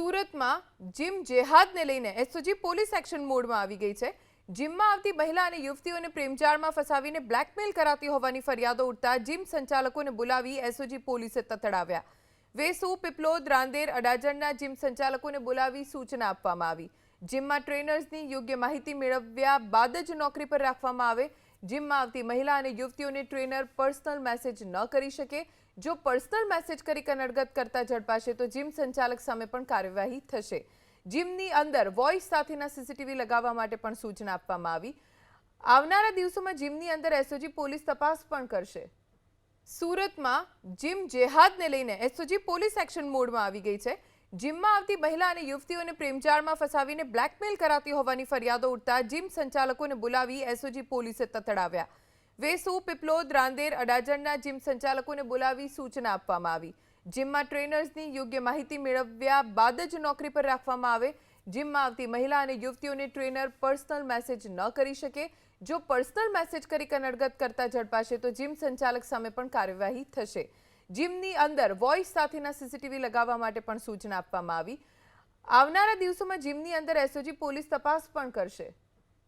સુરતમાં જીમ જેહાદને લઈને SOG police action મોડમાં આવી ગઈ છે। જીમમાં આવતી મહિલા અને યુવતીઓને પ્રેમજાળમાં ફસાવીને બ્લેકમેલ કરાતી હોવાની ફરિયાદો ઉઠતા જીમ સંચાલકોને બોલાવી એસઓજી પોલીસે તતડાવ્યા। વેસુ, પીપલોદ, રાંદેર, અડાજણના જીમ સંચાલકોને બોલાવી સૂચના આપવામાં આવી। જીમમાં ટ્રેનર્સની યોગ્ય માહિતી મેળવ્યા બાદ જ નોકરી પર રાખવામાં આવે। જીમમાં આવતી મહિલા અને યુવતીઓને ટ્રેનર પર્સનલ મેસેજ ન કરી શકે। જો પર્સનલ મેસેજ કરી કનડગત કરતા ઝડપાશે તો જીમ સંચાલક સામે પણ કાર્યવાહી થશે। જીમની અંદર વોઇસ સાથેના સીસીટીવી લગાવવા માટે પણ સૂચના આપવામાં આવી। આવનારા દિવસોમાં જીમની અંદર એસઓજી પોલીસ તપાસ પણ કરશે। સુરતમાં જીમ જેહાદને લઈને એસઓજી પોલીસ એક્શન મોડમાં આવી ગઈ છે। જીમમાં આવતી મહિલા અને યુવતીઓને પ્રેમજાળમાં ફસાવીને બ્લેકમેલ કરાતી હોવાની ફરિયાદો ઉઠતા જીમ સંચાલકોને બોલાવી એસઓજી પોલીસે તતડાવ્યા। વેસુ, પીપલોદ, રાંદેર, અડાજણના જીમ સંચાલકોને બોલાવી સૂચના આપવામાં આવી। જીમમાં ટ્રેનર્સની યોગ્ય માહિતી મેળવ્યા બાદ જ નોકરી પર રાખવામાં આવે। જીમમાં આવતી મહિલા અને યુવતીઓને ટ્રેનર પર્સનલ મેસેજ ન કરી શકે। જો પર્સનલ મેસેજ કરી કનડગત કરતા ઝડપાશે તો જીમ સંચાલક સામે પણ કાર્યવાહી થશે। જીમની અંદર વોઇસ સાથેના સીસીટીવી લગાવવા માટે પણ સૂચના આપવામાં આવી। આવનારા દિવસોમાં જીમની અંદર એસઓજી પોલીસ તપાસ પણ કરશે।